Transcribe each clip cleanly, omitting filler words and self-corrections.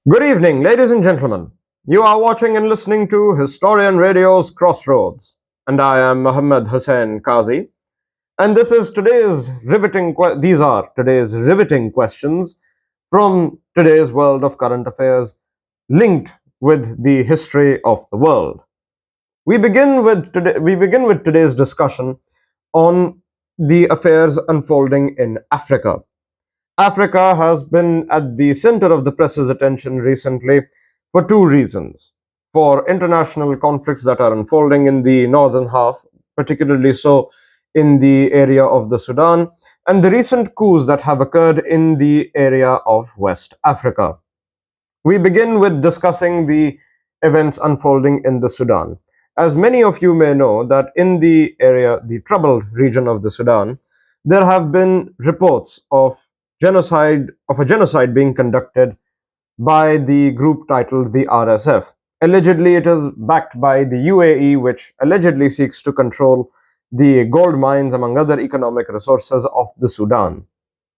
Good evening, ladies and gentlemen. You are watching and listening to Historian Radio's Crossroads, and I am Muhammad Hussain Qazi. And these are today's riveting questions from today's world of current affairs, linked with the history of the world. We begin with today's discussion on the affairs unfolding in Africa. Africa has been at the center of the press's attention recently for two reasons. For international conflicts that are unfolding in the northern half, particularly so in the area of the Sudan, and the recent coups that have occurred in the area of West Africa. We begin with discussing the events unfolding in the Sudan. As many of you may know, that in the area, the troubled region of the Sudan, there have been reports of a genocide being conducted by the group titled the RSF. Allegedly, it is backed by the UAE, which allegedly seeks to control the gold mines, among other economic resources of the Sudan.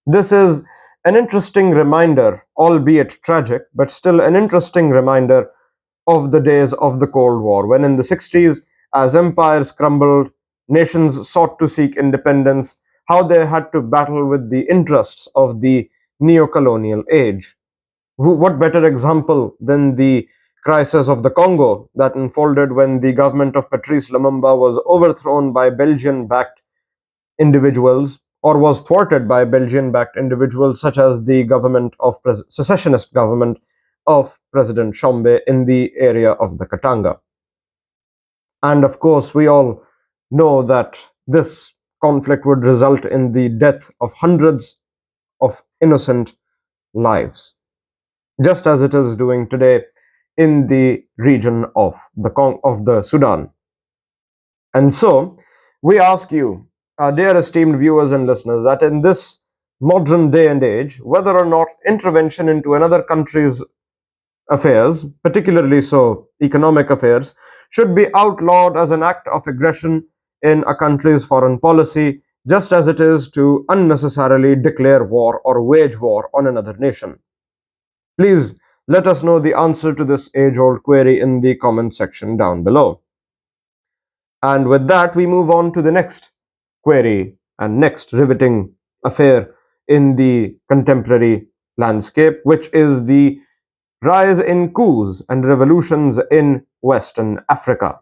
This is an interesting reminder, albeit tragic, but still an interesting reminder of the days of the Cold War, when in the 60s, as empires crumbled, nations sought to seek independence, how they had to battle with the interests of the neo-colonial age. What better example than the crisis of the Congo that unfolded when the government of Patrice Lumumba was overthrown by Belgian-backed individuals, or was thwarted by Belgian-backed individuals such as the secessionist government of President Chombe in the area of the Katanga. And of course, we all know that this conflict would result in the death of hundreds of innocent lives, just as it is doing today in the region of the Sudan. And so, we ask you, our dear esteemed viewers and listeners, that in this modern day and age, whether or not intervention into another country's affairs, particularly so economic affairs, should be outlawed as an act of aggression in a country's foreign policy, just as it is to unnecessarily declare war or wage war on another nation. Please let us know the answer to this age old query in the comment section down below. And with that, we move on to the next query and next riveting affair in the contemporary landscape, which is the rise in coups and revolutions in Western Africa.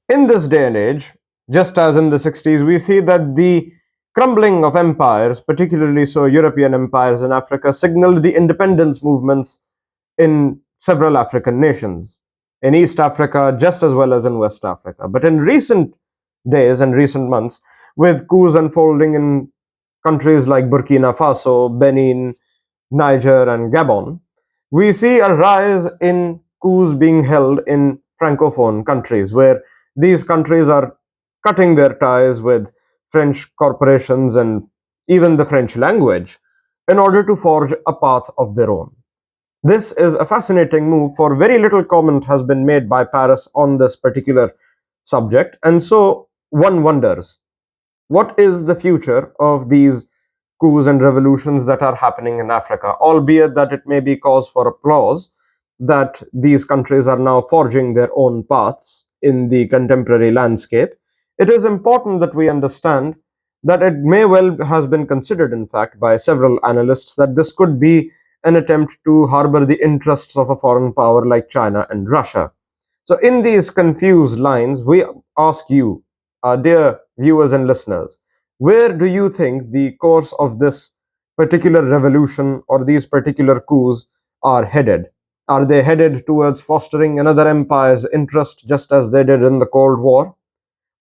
In this day and age, just as in the 60s, we see that the crumbling of empires, particularly so European empires in Africa, signaled the independence movements in several African nations, in East Africa just as well as in West Africa. But in recent days and recent months, with coups unfolding in countries like Burkina Faso, Benin, Niger, and Gabon, we see a rise in coups being held in Francophone countries, where these countries are cutting their ties with French corporations and even the French language in order to forge a path of their own. This is a fascinating move, for very little comment has been made by Paris on this particular subject. And so one wonders, what is the future of these coups and revolutions that are happening in Africa? Albeit that it may be cause for applause that these countries are now forging their own paths in the contemporary landscape, it is important that we understand that it may well has been considered, in fact, by several analysts, that this could be an attempt to harbor the interests of a foreign power like China and Russia. So, in these confused lines, we ask you, our dear viewers and listeners, where do you think the course of this particular revolution or these particular coups are headed? Are they headed towards fostering another empire's interest just as they did in the Cold War?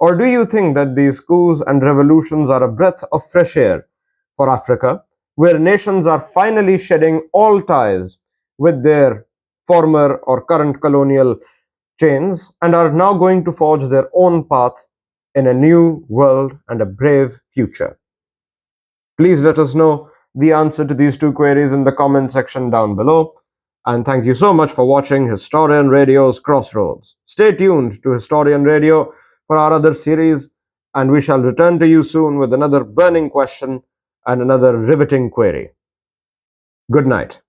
Or do you think that these coups and revolutions are a breath of fresh air for Africa, where nations are finally shedding all ties with their former or current colonial chains and are now going to forge their own path in a new world and a brave future? Please let us know the answer to these two queries in the comment section down below. And thank you so much for watching Historian Radio's Crossroads. Stay tuned to Historian Radio for our other series and we shall return to you soon with another burning question and another riveting query. Good night.